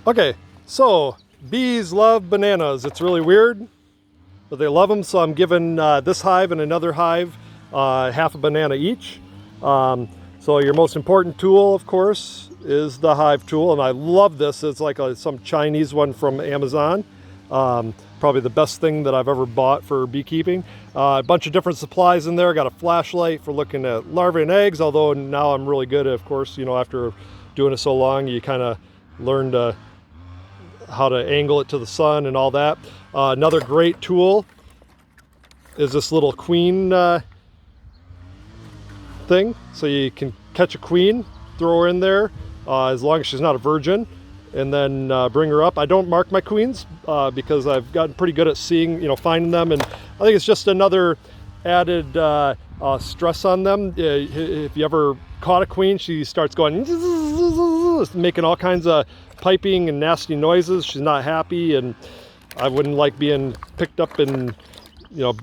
Okay, so bees love bananas. It's really weird, but they love them. So I'm giving this hive and another hive half a banana each. So your most important tool, of course, is the Hive Tool, and I love this. It's like some Chinese one from Amazon. Probably the best thing that I've ever bought for beekeeping. A bunch of different supplies in there. Got a flashlight for looking at larvae and eggs, although now I'm really good at, of course, you know, after doing it so long, you kind of learn how to angle it to the sun and all that. Another great tool is this little queen thing. So you can catch a queen, throw her in there, as long as she's not a virgin, and then bring her up. I don't mark my queens because I've gotten pretty good at seeing, you know, finding them, and I think it's just another added stress on them. If you ever caught a queen, she starts going, making all kinds of piping and nasty noises. She's not happy, and I wouldn't like being picked up and, you know,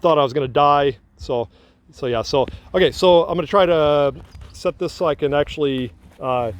thought I was going to die. So yeah, okay, so I'm going to try to set this so I can actually show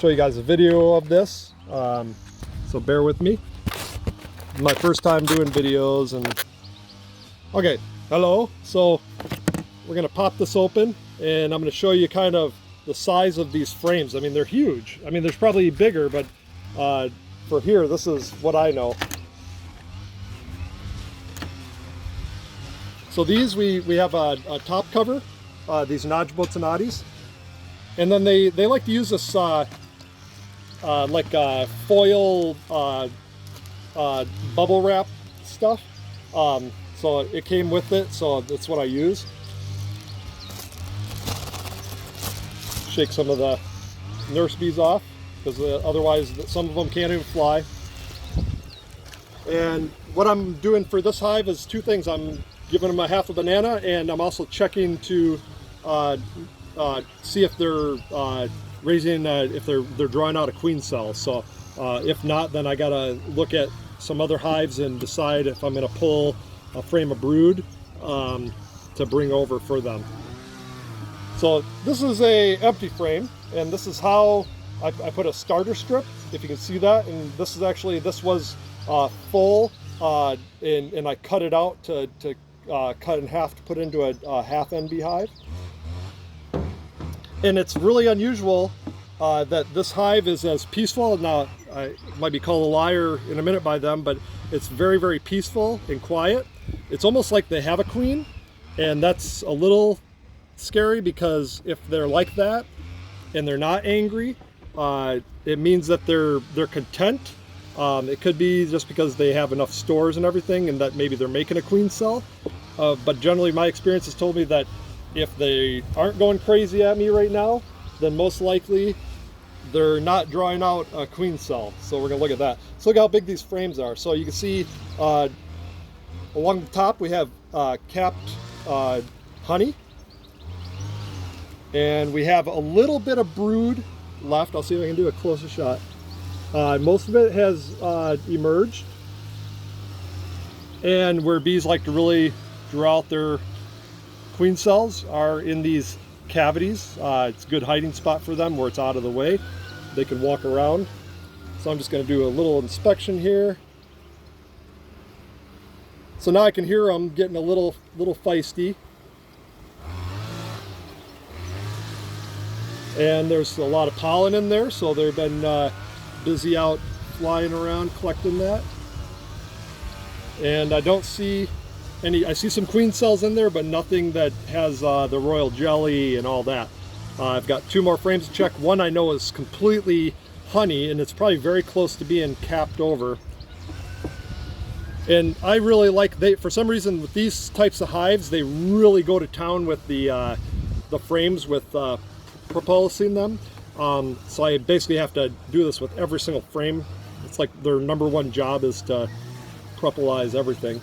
you guys a video of this. So bear with me. My first time doing videos, and okay, hello. So we're going to pop this open, and I'm going to show you kind of the size of these frames. I mean, they're huge. I mean, there's probably bigger, but for here, this is what I know. So these, we have a top cover, these Nodgebotanatis, and then they like to use this like foil bubble wrap stuff. So it came with it, so that's what I use. Shake some of the nurse bees off, because otherwise some of them can't even fly. And what I'm doing for this hive is two things. I'm giving them a half a banana, and I'm also checking to see if they're raising, if they're drawing out a queen cell. So if not, then I gotta look at some other hives and decide if I'm gonna pull a frame of brood to bring over for them. So this is a empty frame, and this is how I put a starter strip, if you can see that. And this is actually, this was full, and I cut it out to cut in half to put into a half NB hive. And it's really unusual that this hive is as peaceful. Now, I might be called a liar in a minute by them, but it's very, very peaceful and quiet. It's almost like they have a queen, and that's a little scary, because if they're like that and they're not angry, it means that they're content. It could be just because they have enough stores and everything, and that maybe they're making a queen cell. But generally, my experience has told me that if they aren't going crazy at me right now, then most likely they're not drawing out a queen cell. So we're gonna look at that. So look how big these frames are. So you can see along the top we have capped honey, and we have a little bit of brood left. I'll see if I can do a closer shot. Most of it has emerged, and where bees like to really draw out their queen cells are in these cavities. It's a good hiding spot for them where it's out of the way. They can walk around. So I'm just going to do a little inspection here. So now I can hear them getting a little feisty. And there's a lot of pollen in there, so they've been busy out flying around collecting that. And I don't see any, I see some queen cells in there, but nothing that has the royal jelly and all that. I've got two more frames to check. One I know is completely honey, and it's probably very close to being capped over. And I really like, for some reason with these types of hives, they really go to town with the frames with propulsing them. So I basically have to do this with every single frame. It's like their number one job is to propolize everything.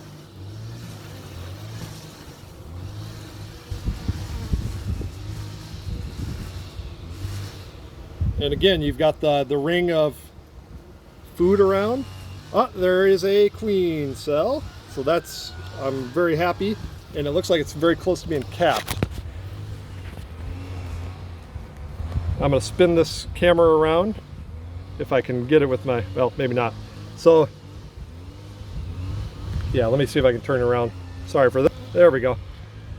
And again, you've got the ring of food around. Oh, there is a queen cell. So that's, I'm very happy. And it looks like it's very close to being capped. I'm going to spin this camera around if I can get it with my, well, maybe not. So yeah, let me see if I can turn it around. Sorry for that. There we go.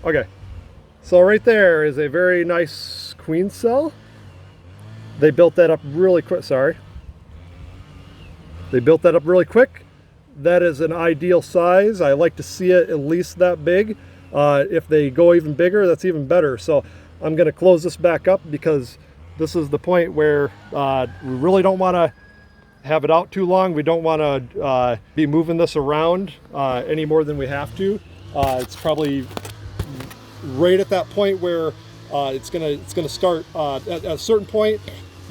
Okay, so right there is a very nice queen cell. They built that up really quick. Sorry, they built that up really quick. That is an ideal size. I like to see it at least that big. If they go even bigger, that's even better. So I'm going to close this back up because this is the point where we really don't want to have it out too long. We don't want to be moving this around any more than we have to. It's probably right at that point where it's gonna start at a certain point.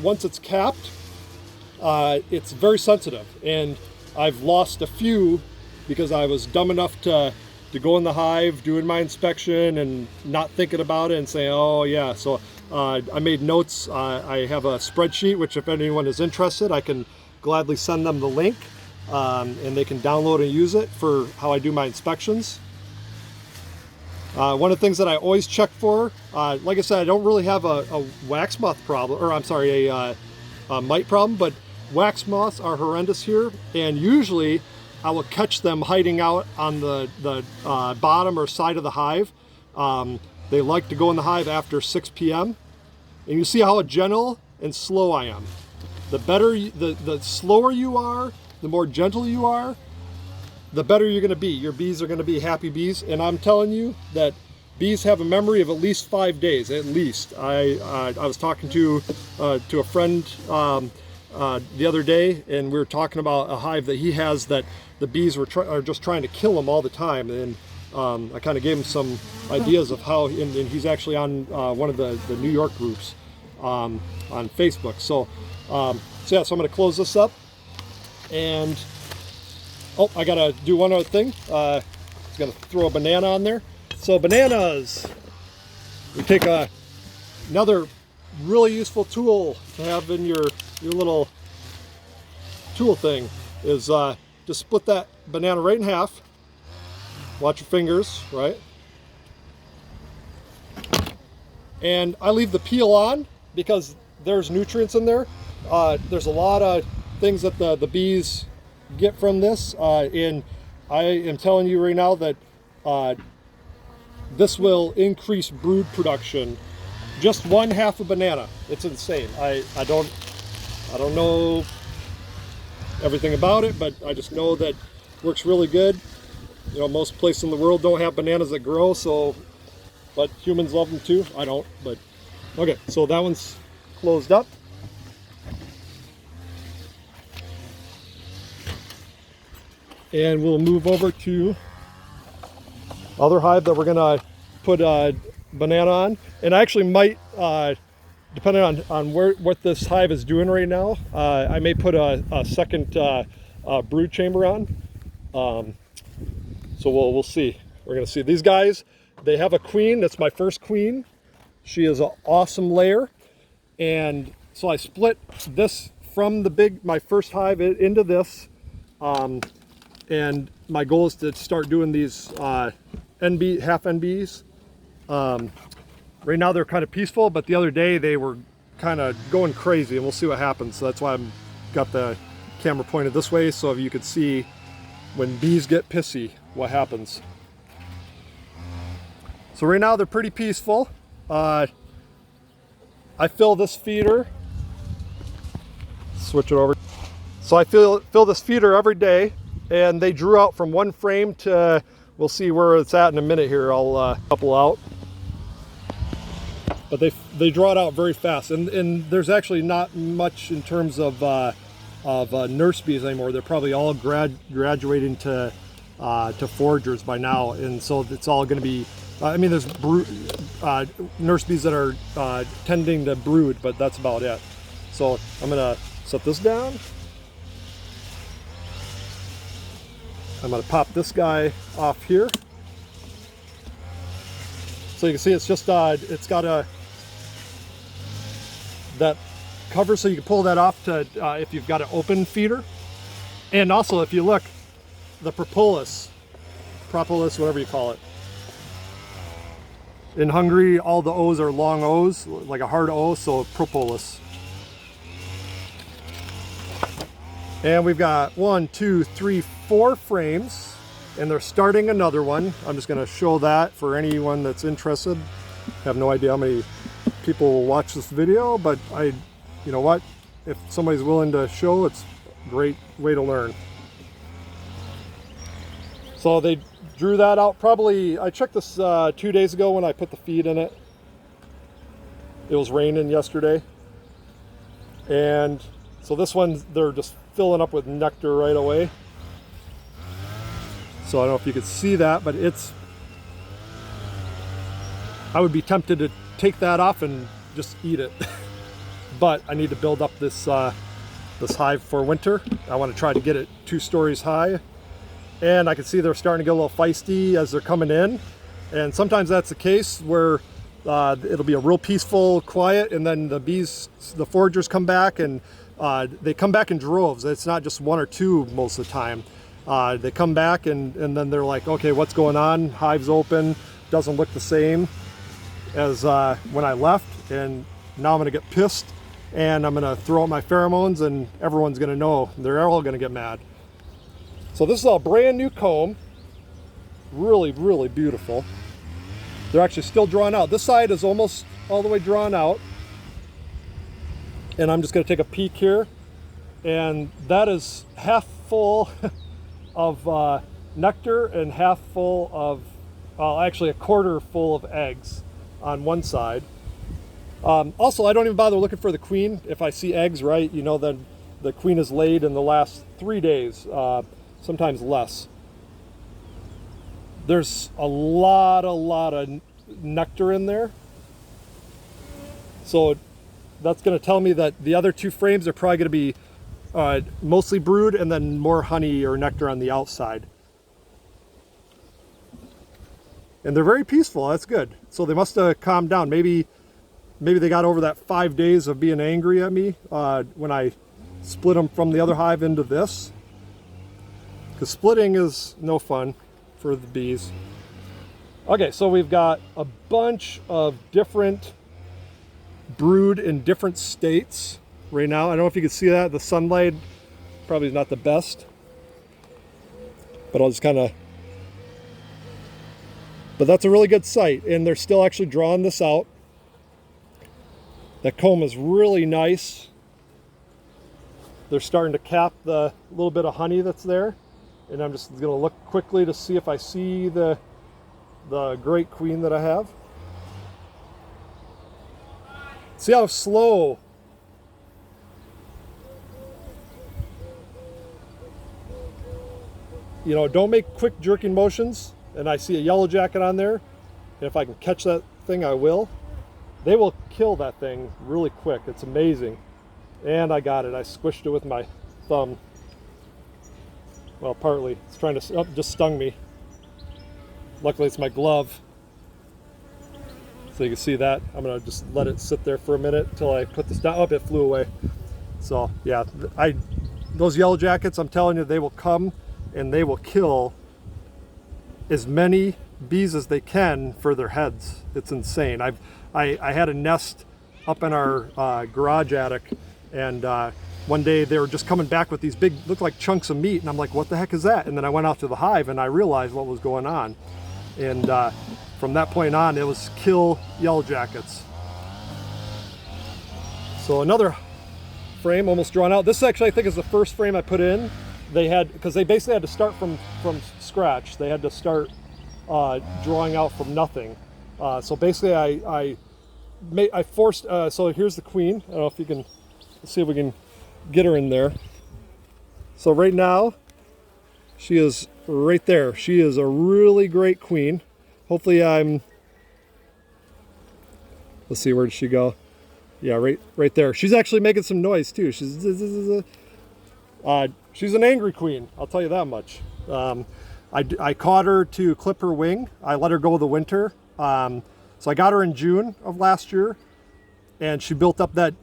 Once it's capped, it's very sensitive, and I've lost a few because I was dumb enough to go in the hive doing my inspection and not thinking about it and saying, oh yeah. So I made notes. I have a spreadsheet, which if anyone is interested, I can gladly send them the link, and they can download and use it for how I do my inspections. One of the things that I always check for, like I said, I don't really have a wax moth problem, or I'm sorry, a mite problem, but wax moths are horrendous here, and usually I will catch them hiding out on the bottom or side of the hive. They like to go in the hive after 6 p.m. And you see how gentle and slow I am. The better, the slower you are, the more gentle you are, the better you're going to be. Your bees are going to be happy bees, and I'm telling you that bees have a memory of at least 5 days, at least. I was talking to a friend the other day, and we were talking about a hive that he has that the bees are just trying to kill him all the time, and I kind of gave him some ideas of how, and he's actually on one of the New York groups on Facebook. So yeah, so I'm going to close this up, and oh, I gotta do one other thing. I was gonna throw a banana on there. So bananas, we take another really useful tool to have in your little tool thing is just split that banana right in half. Watch your fingers, right? And I leave the peel on because there's nutrients in there. There's a lot of things that the bees get from this, and I am telling you right now that this will increase brood production. Just 1/2 a banana. It's insane. I don't know everything about it, but I just know that it works really good. You know, most places in the world don't have bananas that grow, so, but humans love them too. I don't, but okay. So that one's closed up. And we'll move over to other hive that we're gonna put a banana on. And I actually might, depending on what this hive is doing right now, I may put a second brood chamber on. So we'll see. We're gonna see. These guys, they have a queen. That's my first queen. She is an awesome layer. And so I split this from my first hive into this. And my goal is to start doing these NB, half NBs. Right now they're kind of peaceful, but the other day they were kind of going crazy, and we'll see what happens. So that's why I've got the camera pointed this way, so you could see when bees get pissy, what happens. So right now they're pretty peaceful. I fill this feeder. Switch it over. So I fill this feeder every day. And they drew out from one frame to, we'll see where it's at in a minute here. I'll couple out. But they draw it out very fast. And there's actually not much in terms of nurse bees anymore. They're probably all graduating to foragers by now. And so it's all going to be, I mean, there's nurse bees that are tending to brood, but that's about it. So I'm going to set this down. I'm going to pop this guy off here. So you can see it's just, it's got that cover so you can pull that off to if you've got an open feeder. And also if you look, the propolis, whatever you call it. In Hungary, all the O's are long O's, like a hard O, so propolis. And we've got 1, 2, 3, 4 frames, and they're starting another one. I'm just going to show that for anyone that's interested. I have no idea how many people will watch this video, but you know what? If somebody's willing to show, it's a great way to learn. So they drew that out probably, I checked this 2 days ago when I put the feed in it. It was raining yesterday. And so this one, they're just filling up with nectar right away. So I don't know if you could see that, but I would be tempted to take that off and just eat it. But I need to build up this hive for winter. I want to try to get it 2 stories high. And I can see they're starting to get a little feisty as they're coming in. And sometimes that's the case where it'll be a real peaceful, quiet, and then the bees, the foragers come back, and they come back in droves. It's not just 1 or 2 most of the time. They come back and then they're like, okay, what's going on? Hive's open, doesn't look the same as when I left, and now I'm gonna get pissed and I'm gonna throw out my pheromones and everyone's gonna know. They're all gonna get mad. So this is a brand new comb. Really, really beautiful. They're actually still drawn out. This side is almost all the way drawn out. And I'm just gonna take a peek here. And that is half full of nectar and half full of, actually a quarter full of eggs on one side. Also, I don't even bother looking for the queen. If I see eggs, right, you know that the queen is laid in the last 3 days, sometimes less. There's a lot of nectar in there. So that's going to tell me that the other 2 frames are probably going to be mostly brood and then more honey or nectar on the outside. And they're very peaceful. That's good. So they must have calmed down. Maybe they got over that 5 days of being angry at me when I split them from the other hive into this. Because splitting is no fun for the bees. Okay, so we've got a bunch of different brood in different states right now. I don't know if you can see that. The sunlight probably is not the best. But I'll just kind of... But that's a really good sight. And they're still actually drawing this out. That comb is really nice. They're starting to cap the little bit of honey that's there. And I'm just going to look quickly to see if I see the great queen that I have. See how slow. You know, don't make quick jerking motions. And I see a yellow jacket on there. And if I can catch that thing, I will. They will kill that thing really quick. It's amazing. And I got it. I squished it with my thumb. Well, partly. It's trying to, oh, just stung me. Luckily it's my glove. So you can see that. I'm gonna just let it sit there for a minute until I put this down. Oh, it flew away. So yeah, those yellow jackets, I'm telling you, they will come and they will kill as many bees as they can for their heads. It's insane. I had a nest up in our garage attic, and one day they were just coming back with these big, looked like chunks of meat, and I'm like, what the heck is that? And then I went out to the hive and I realized what was going on. And from that point on, it was kill yellow jackets. So another frame almost drawn out. This actually I think is the first frame I put in. They had, because they basically had to start from scratch. They had to start drawing out from nothing. So basically I forced, so here's the queen. I don't know if you can, let's see if we can get her in there. So right now, she is right there. She is a really great queen. Hopefully let's see, where did she go? Yeah, right there. She's actually making some noise too. She's an angry queen, I'll tell you that much. I caught her to clip her wing. I let her go the winter. So I got her in June of last year, and she built up that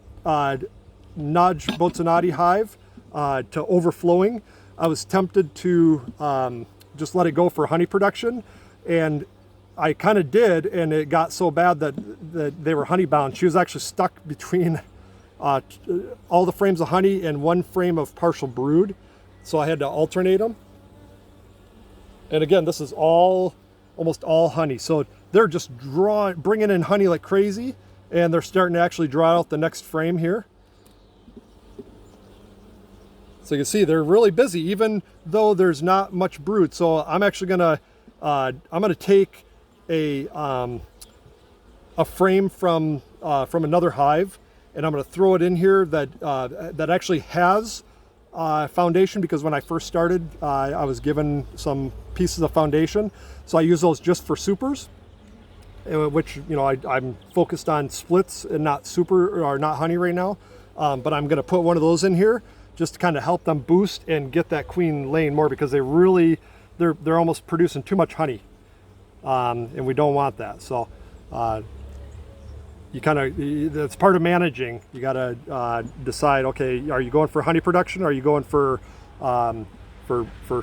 Nudge Botanati hive to overflowing. I was tempted to just let it go for honey production, and I kind of did, and it got so bad that they were honey bound. She was actually stuck between all the frames of honey and 1 frame of partial brood. So I had to alternate them. And again, this is almost all honey. So they're just bringing in honey like crazy, and they're starting to actually draw out the next frame here. So you can see they're really busy, even though there's not much brood. So I'm actually gonna take a frame from another hive, and I'm gonna throw it in here that actually has foundation, because when I first started, I was given some pieces of foundation. So I use those just for supers, which, you know, I'm focused on splits and not super or not honey right now. But I'm gonna put one of those in here just to kind of help them boost and get that queen laying more, because they're almost producing too much honey, and we don't want that. So that's part of managing. You got to decide, okay, are you going for honey production? Are you going for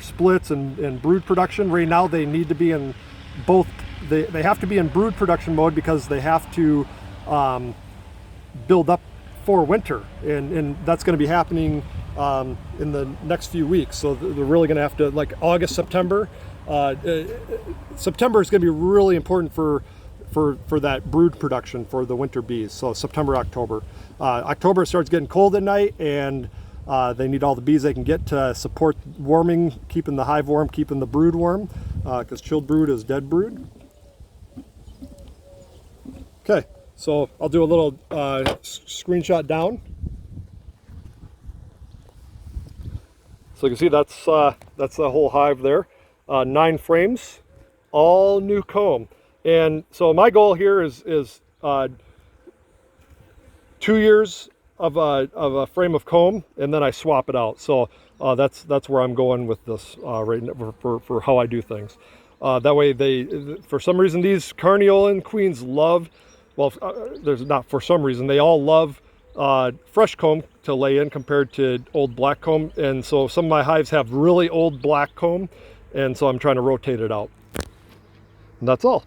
splits and brood production? Right now they need to be in both. They have to be in brood production mode, because they have to build up for winter, and that's going to be happening in the next few weeks. So they're really going to have to, like August, September. September is going to be really important for that brood production for the winter bees. So September, October. October starts getting cold at night, and they need all the bees they can get to support warming, keeping the hive warm, keeping the brood warm, because chilled brood is dead brood. Okay, so I'll do a little screenshot down. So you can see that's the whole hive there. 9 frames, all new comb. And so my goal here is 2 years of a frame of comb, and then I swap it out. So that's where I'm going with this right now for how I do things. That way for some reason, these Carniolan queens love, well, there's not for some reason, they all love fresh comb to lay in compared to old black comb. And so some of my hives have really old black comb, and so I'm trying to rotate it out. And that's all.